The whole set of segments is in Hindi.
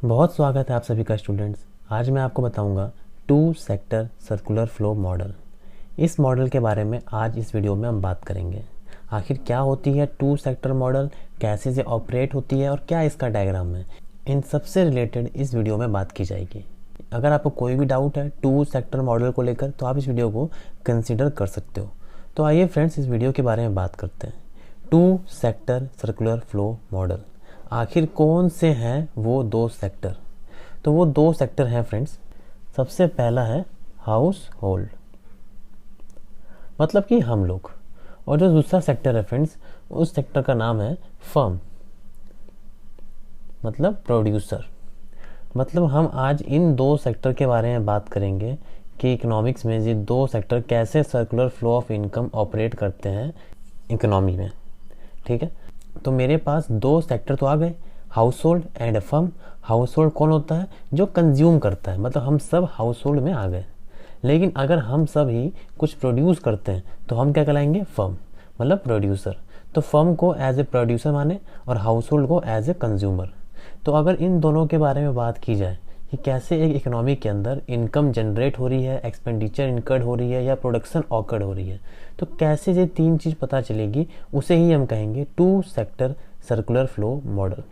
बहुत स्वागत है आप सभी का स्टूडेंट्स। आज मैं आपको बताऊंगा two sector circular flow model. इस मॉडल के बारे में आज इस वीडियो में हम बात करेंगे। आखिर क्या होती है टू सेक्टर मॉडल, कैसे से ऑपरेट होती है और क्या इसका डायग्राम है, इन सबसे रिलेटेड इस वीडियो में बात की जाएगी। अगर आपको कोई भी डाउट है टू सेक्टर मॉडल को लेकर तो आप इस वीडियो को कंसिडर कर सकते हो। तो आइए फ्रेंड्स, इस वीडियो के बारे में बात करते हैं। Two sector circular flow model, आखिर कौन से हैं वो दो सेक्टर? तो वो दो सेक्टर हैं फ्रेंड्स। सबसे पहला है हाउस होल्ड, मतलब कि हम लोग, और जो दूसरा सेक्टर है फ्रेंड्स, उस सेक्टर का नाम है फर्म, मतलब प्रोड्यूसर। मतलब हम आज इन दो सेक्टर के बारे में बात करेंगे कि इकोनॉमिक्स में ये दो सेक्टर कैसे circular flow of income operate करते हैं इकोनॉमी में। ठीक है, तो मेरे पास दो सेक्टर तो आ गए, house hold and a firm. House hold कौन होता है? जो कंज्यूम करता है, मतलब हम सब हाउस होल्ड में आ गए। लेकिन अगर हम सब ही कुछ प्रोड्यूस करते हैं तो हम क्या कहलाएंगे? फर्म, मतलब प्रोड्यूसर। तो फर्म को एज ए प्रोड्यूसर माने और हाउस होल्ड को एज ए कंज्यूमर। तो अगर इन दोनों के बारे में बात की जाए कि कैसे एक इकोनॉमी के अंदर इनकम जनरेट हो रही है, एक्सपेंडिचर इनकर्ड हो रही है या प्रोडक्शन ऑकर्ड हो रही है, तो कैसे ये तीन चीज़ पता चलेगी, उसे ही हम कहेंगे two sector circular flow model.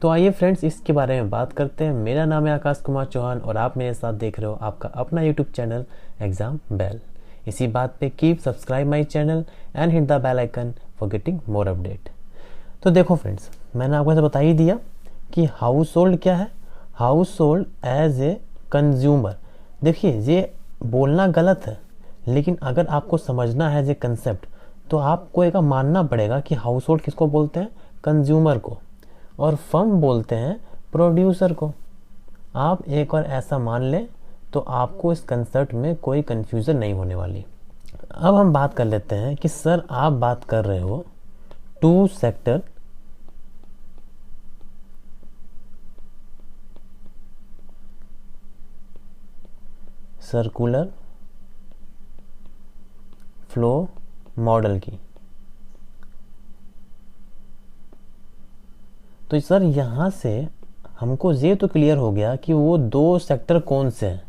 तो आइए फ्रेंड्स, इसके बारे में बात करते हैं। मेरा नाम है आकाश कुमार चौहान और आप मेरे साथ देख रहे हो आपका अपना यूट्यूब चैनल एग्जाम बेल। इसी बात पे keep subscribe my channel and hit the bell icon for getting more update. तो देखो फ्रेंड्स, मैंने आपको ऐसा बता ही दिया कि हाउस होल्ड क्या है। Household as a consumer. देखिए, ये बोलना गलत है, लेकिन अगर आपको समझना है ये कंसेप्ट, तो आपको एक मानना पड़ेगा कि हाउस होल्ड किसको बोलते हैं? कंज्यूमर को। और फर्म बोलते हैं प्रोड्यूसर को। आप एक और ऐसा मान लें तो आपको इस कंसेप्ट में कोई कंफ्यूजन नहीं होने वाली। अब हम बात कर लेते हैं कि सर, आप बात कर रहे हो two sector circular flow model की। तो सर, यहाँ से हमको ये तो क्लियर हो गया कि वो दो सेक्टर कौन से हैं।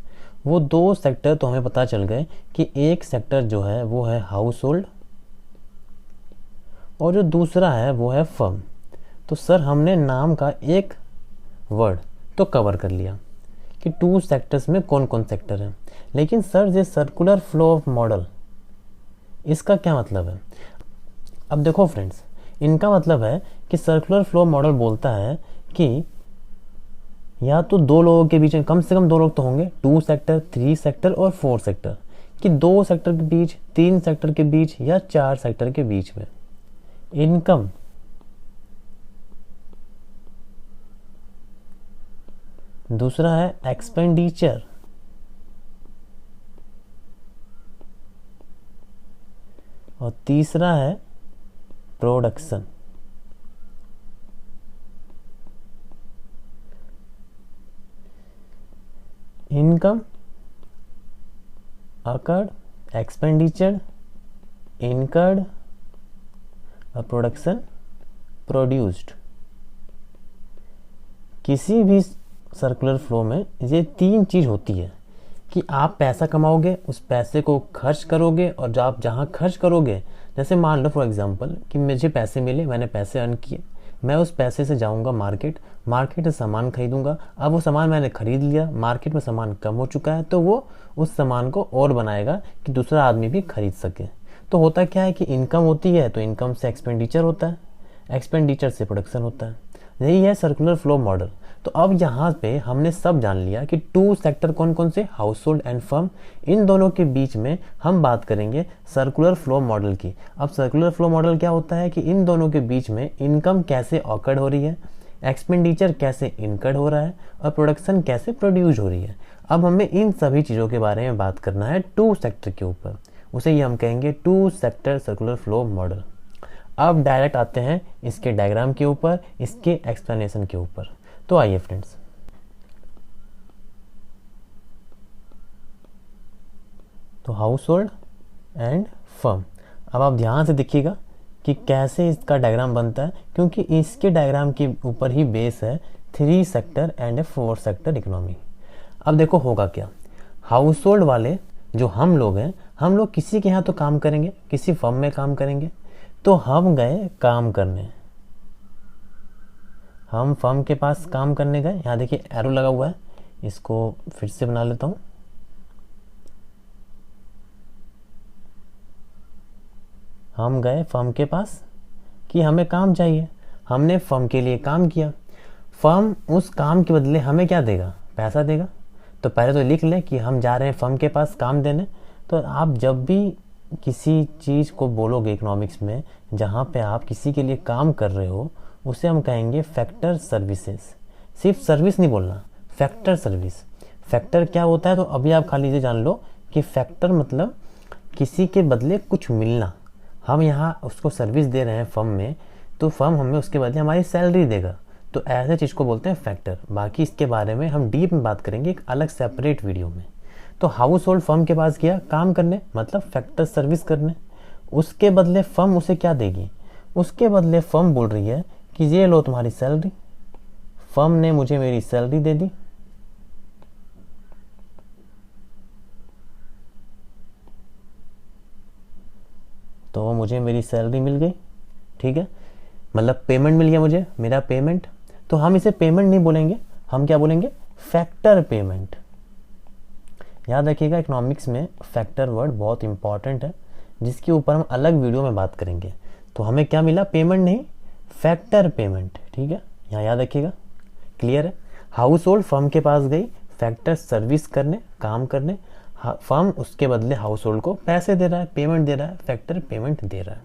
वो दो सेक्टर तो हमें पता चल गए कि एक सेक्टर जो है वो है हाउस होल्ड और जो दूसरा है वो है फर्म। तो सर, हमने नाम का एक वर्ड तो कवर कर लिया कि टू सेक्टर्स में कौन कौन सेक्टर हैं। लेकिन सर, ये सर्कुलर फ्लो ऑफ मॉडल, इसका क्या मतलब है? अब देखो फ्रेंड्स, इनका मतलब है कि सर्कुलर फ्लो मॉडल बोलता है कि या तो दो लोगों के बीच में, कम से कम दो लोग तो होंगे, टू सेक्टर, थ्री सेक्टर और फोर सेक्टर, कि दो सेक्टर के बीच, तीन सेक्टर के बीच या चार सेक्टर के बीच में इनकम दूसरा है एक्सपेंडिचर और तीसरा है production. Income occurred, expenditure incurred और प्रोडक्शन प्रोड्यूस्ड। किसी भी सर्कुलर फ्लो में ये तीन चीज़ होती है कि आप पैसा कमाओगे, उस पैसे को खर्च करोगे, और जब आप जहाँ खर्च करोगे, जैसे मान लो फॉर एग्जांपल कि मुझे पैसे मिले, मैंने पैसे अर्न किए, मैं उस पैसे से जाऊंगा मार्केट, मार्केट से सामान खरीदूंगा। अब वो सामान मैंने खरीद लिया, मार्केट में सामान कम हो चुका है, तो वो उस सामान को और बनाएगा कि दूसरा आदमी भी खरीद सके। तो होता क्या है कि इनकम होती है तो इनकम से एक्सपेंडिचर होता है, एक्सपेंडिचर से प्रोडक्शन होता है। यही है सर्कुलर फ्लो मॉडल। तो अब यहाँ पे हमने सब जान लिया कि टू सेक्टर कौन कौन से, हाउस होल्ड एंड फर्म। इन दोनों के बीच में हम बात करेंगे सर्कुलर फ्लो मॉडल की। अब सर्कुलर फ्लो मॉडल क्या होता है कि इन दोनों के बीच में इनकम कैसे ऑकर्ड हो रही है, एक्सपेंडिचर कैसे इनकर्ड हो रहा है और प्रोडक्शन कैसे प्रोड्यूस हो रही है। अब हमें इन सभी चीज़ों के बारे में बात करना है टू सेक्टर के ऊपर। उसे ही हम कहेंगे two sector circular flow model. अब डायरेक्ट आते हैं इसके डायग्राम के ऊपर, इसके एक्सप्लेनेशन के ऊपर। तो आइए फ्रेंड्स, तो हाउस होल्ड एंड फर्म। अब आप ध्यान से देखिएगा कि कैसे इसका डायग्राम बनता है, क्योंकि इसके डायग्राम के ऊपर ही बेस है 3 sector and A 4 sector economy. अब देखो होगा क्या, हाउस होल्ड वाले जो हम लोग हैं, हम लोग किसी के यहाँ तो काम करेंगे, किसी फर्म में काम करेंगे, तो हम गए काम करने, हम फर्म के पास काम करने गए। यहाँ देखिए एरो लगा हुआ है, इसको फिर से बना लेता हूँ। हम गए फर्म के पास कि हमें काम चाहिए, हमने फर्म के लिए काम किया, फर्म उस काम के बदले हमें क्या देगा, पैसा देगा। तो पहले तो लिख ले कि हम जा रहे हैं फर्म के पास काम देने। तो आप जब भी किसी चीज़ को बोलोगे इकोनॉमिक्स में जहाँ पे आप किसी के लिए काम कर रहे हो, उसे हम कहेंगे फैक्टर सर्विसेज। सिर्फ सर्विस नहीं बोलना, फैक्टर सर्विस। फैक्टर क्या होता है, तो अभी आप खाली ये जान लो कि फैक्टर मतलब किसी के बदले कुछ मिलना। हम यहाँ उसको सर्विस दे रहे हैं फर्म में, तो फर्म हमें उसके बदले हमारी सैलरी देगा, तो ऐसे चीज़ को बोलते हैं फैक्टर। बाकी इसके बारे में हम डीप में बात करेंगे एक अलग सेपरेट वीडियो में। तो हाउस होल्ड फर्म के पास गया काम करने, मतलब फैक्टर सर्विस करने, उसके बदले फर्म उसे क्या देगी, उसके बदले फर्म बोल रही है कि ये लो तुम्हारी सैलरी। फर्म ने मुझे मेरी सैलरी दे दी, तो मुझे मेरी सैलरी मिल गई, ठीक है, मतलब पेमेंट मिल गया मुझे, मेरा पेमेंट। तो हम इसे पेमेंट नहीं बोलेंगे, हम क्या बोलेंगे, फैक्टर पेमेंट। याद रखिएगा इकोनॉमिक्स में फैक्टर वर्ड बहुत इंपॉर्टेंट है, जिसके ऊपर हम अलग वीडियो में बात करेंगे। तो हमें क्या मिला, पेमेंट नहीं, फैक्टर पेमेंट, ठीक है, यहाँ याद रखिएगा। क्लियर है। हाउस होल्ड फर्म के पास गई फैक्टर सर्विस करने, काम करने, फर्म उसके बदले हाउस होल्ड को पैसे दे रहा है, पेमेंट दे रहा है, फैक्टर पेमेंट दे रहा है।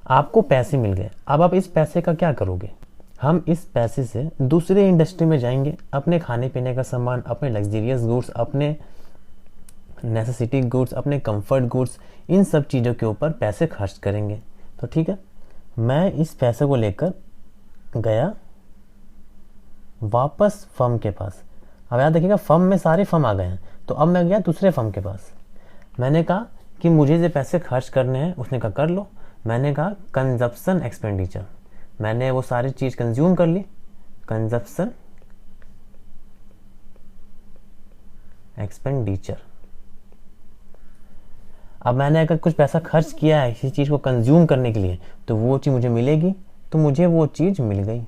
आपको पैसे मिल गए, अब आप इस पैसे का क्या करोगे, हम इस पैसे से दूसरे इंडस्ट्री में जाएंगे, अपने खाने पीने का सामान, अपने लग्जरियस गुड्स, अपने नेसेसिटी गुड्स, अपने कंफर्ट गुड्स, इन सब चीज़ों के ऊपर पैसे खर्च करेंगे। तो ठीक है, मैं इस पैसे को लेकर गया वापस फर्म के पास। अब याद रखिएगा फर्म में सारे फर्म आ गए हैं, तो अब मैं गया दूसरे फर्म के पास। मैंने कहा कि मुझे जो पैसे खर्च करने हैं, उसने कहा कर लो। मैंने कहा कंजप्शन एक्सपेंडिचर, मैंने वो सारी चीज़ कंज्यूम कर ली, कंजप्शन एक्सपेंडिचर। अब मैंने अगर कुछ पैसा खर्च किया है किसी चीज़ को कंज्यूम करने के लिए, तो वो चीज़ मुझे मिलेगी, तो मुझे वो चीज़ मिल गई।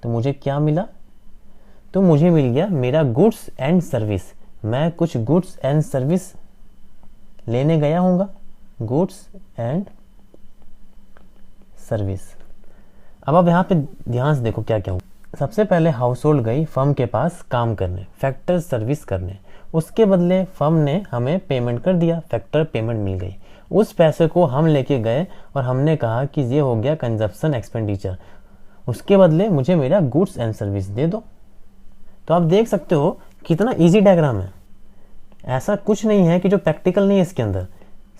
तो मुझे क्या मिला, तो मुझे मिल गया मेरा गुड्स एंड सर्विस। मैं कुछ गुड्स एंड सर्विस लेने गया हूँगा, गुड्स एंड सर्विस। अब आप यहाँ पे ध्यान से देखो क्या क्या हुआ। सबसे पहले हाउस होल्ड गई फर्म के पास काम करने, फैक्टर सर्विस करने, उसके बदले फर्म ने हमें पेमेंट कर दिया, फैक्टर पेमेंट मिल गई। उस पैसे को हम लेके गए और हमने कहा कि ये हो गया कंजप्शन एक्सपेंडिचर, उसके बदले मुझे मेरा गुड्स एंड सर्विस दे दो। तो आप देख सकते हो कितना इजी डायग्राम है। ऐसा कुछ नहीं है कि जो प्रैक्टिकल नहीं है इसके अंदर,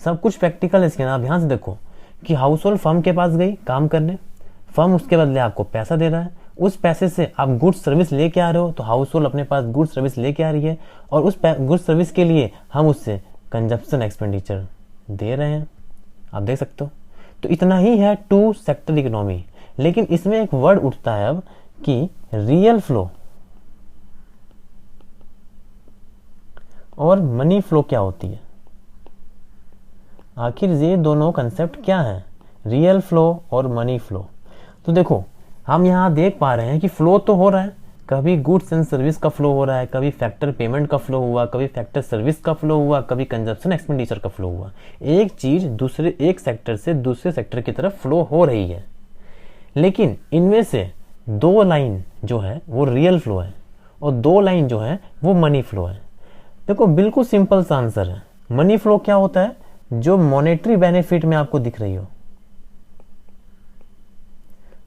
सब कुछ प्रैक्टिकल है इसके अंदर। आप ध्यान से देखो कि हाउस होल्ड फर्म के पास गई काम करने, फर्म उसके बदले आपको पैसा दे रहा है, उस पैसे से आप गुड्स सर्विस लेके आ रहे हो, तो हाउस होल्ड अपने पास गुड्स सर्विस लेके आ रही है, और उस गुड्स सर्विस के लिए हम उससे कंजप्शन एक्सपेंडिचर दे रहे हैं। आप देख सकते हो। तो इतना ही है टू सेक्टर इकोनॉमी। लेकिन इसमें एक वर्ड उठता है अब कि रियल फ्लो और मनी फ्लो क्या होती है। आखिर ये दोनों कंसेप्ट क्या हैं, रियल फ्लो और मनी फ्लो। तो देखो हम यहाँ देख पा रहे हैं कि फ्लो तो हो रहा है, कभी गुड्स एंड सर्विस का फ्लो हो रहा है, कभी फैक्टर पेमेंट का फ्लो हुआ, कभी फैक्टर सर्विस का फ्लो हुआ, कभी कंजप्शन एक्सपेंडिचर का फ्लो हुआ। एक चीज दूसरे एक सेक्टर से दूसरे सेक्टर की तरफ फ्लो हो रही है, लेकिन इनमें से 2 लाइन जो है वो रियल फ्लो है और 2 लाइन जो है वो मनी फ्लो है। देखो बिल्कुल सिंपल सा आंसर है। मनी फ्लो क्या होता है, जो मॉनेटरी बेनिफिट में आपको दिख रही हो,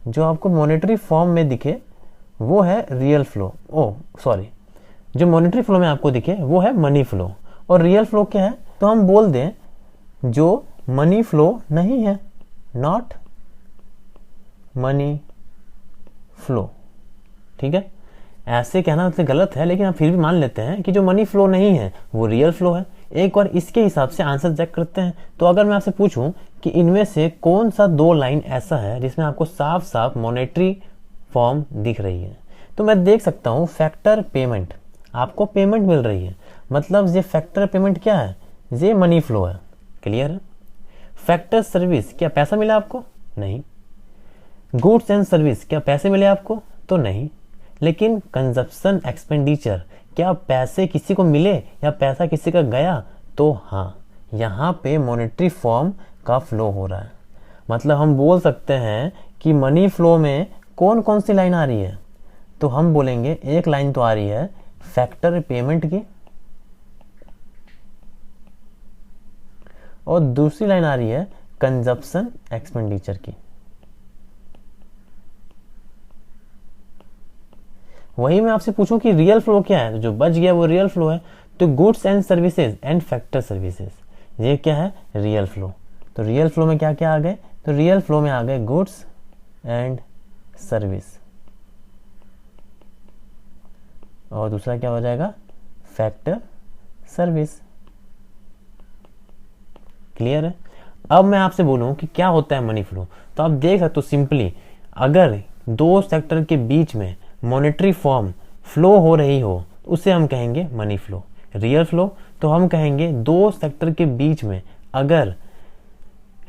जो आपको मॉनेटरी फॉर्म में दिखे वो है रियल फ्लो। जो मॉनेटरी फ्लो में आपको दिखे वो है मनी फ्लो। और रियल फ्लो क्या है, तो हम बोल दें जो मनी फ्लो नहीं है, नॉट मनी फ्लो। ठीक है, ऐसे कहना तो गलत है, लेकिन हम फिर भी मान लेते हैं कि जो मनी फ्लो नहीं है वो रियल फ्लो है। एक बार इसके हिसाब से आंसर चेक करते हैं। तो अगर मैं आपसे पूछूं कि इनमें से कौन सा 2 लाइन ऐसा है जिसमें आपको साफ साफ मॉनेटरी फॉर्म दिख रही है, तो मैं देख सकता हूं फैक्टर पेमेंट, आपको पेमेंट मिल रही है, मतलब ये फैक्टर पेमेंट क्या है, ये मनी फ्लो है। क्लियर है। फैक्टर सर्विस, क्या पैसा मिला आपको? नहीं। गुड्स एंड सर्विस, क्या पैसे मिले आपको? तो नहीं। लेकिन कंजप्शन एक्सपेंडिचर, क्या पैसे किसी को मिले या पैसा किसी का गया? तो हाँ, यहाँ पे मॉनेटरी फॉर्म का फ्लो हो रहा है। मतलब हम बोल सकते हैं कि मनी फ्लो में कौन कौन सी लाइन आ रही है, तो हम बोलेंगे एक लाइन तो आ रही है फैक्टर पेमेंट की, और दूसरी लाइन आ रही है कंजप्शन एक्सपेंडिचर की। वही मैं आपसे पूछूं कि रियल फ्लो क्या है, तो जो बच गया वो रियल फ्लो है। तो goods and services and factor services, ये क्या है? Real flow. तो रियल फ्लो में क्या क्या आ गए? तो रियल फ्लो में आ गए गुड्स एंड सर्विस, और दूसरा क्या हो जाएगा? Factor service. क्लियर है। अब मैं आपसे बोलूं कि क्या होता है मनी फ्लो, तो आप देख सकते हो सिंपली, अगर 2 सेक्टर के बीच में मॉनेटरी फॉर्म फ्लो हो रही हो तो उसे हम कहेंगे मनी फ्लो। रियल फ्लो तो हम कहेंगे 2 सेक्टर के बीच में अगर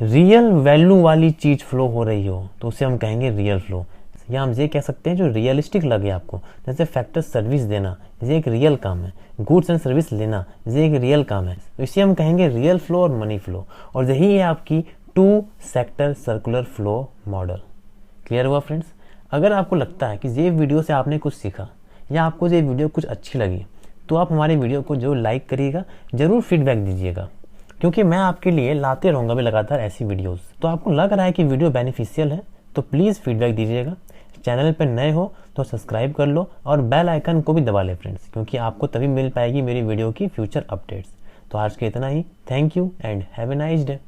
रियल वैल्यू वाली चीज फ्लो हो रही हो तो उसे हम कहेंगे रियल फ्लो, या हम ये कह सकते हैं जो रियलिस्टिक लगे आपको। जैसे फैक्टर सर्विस देना, ये एक रियल काम है। गुड्स एंड सर्विस लेना, ये एक रियल काम है। तो इसे हम कहेंगे रियल फ्लो और मनी फ्लो, और यही है आपकी 2 sector circular flow model. Clear हुआ फ्रेंड्स। अगर आपको लगता है कि ये वीडियो से आपने कुछ सीखा या आपको ये वीडियो कुछ अच्छी लगी, तो आप हमारे वीडियो को जो लाइक करिएगा, जरूर फीडबैक दीजिएगा, क्योंकि मैं आपके लिए लाते रहूँगा भी लगातार ऐसी वीडियोस। तो आपको लग रहा है कि वीडियो बेनिफिशियल है तो प्लीज़ फीडबैक दीजिएगा। चैनल पर नए हो तो सब्सक्राइब कर लो और बेल आइकन को भी दबा लें फ्रेंड्स, क्योंकि आपको तभी मिल पाएगी मेरी वीडियो की फ्यूचर अपडेट्स। तो आज के इतना ही। Thank you and have a nice day.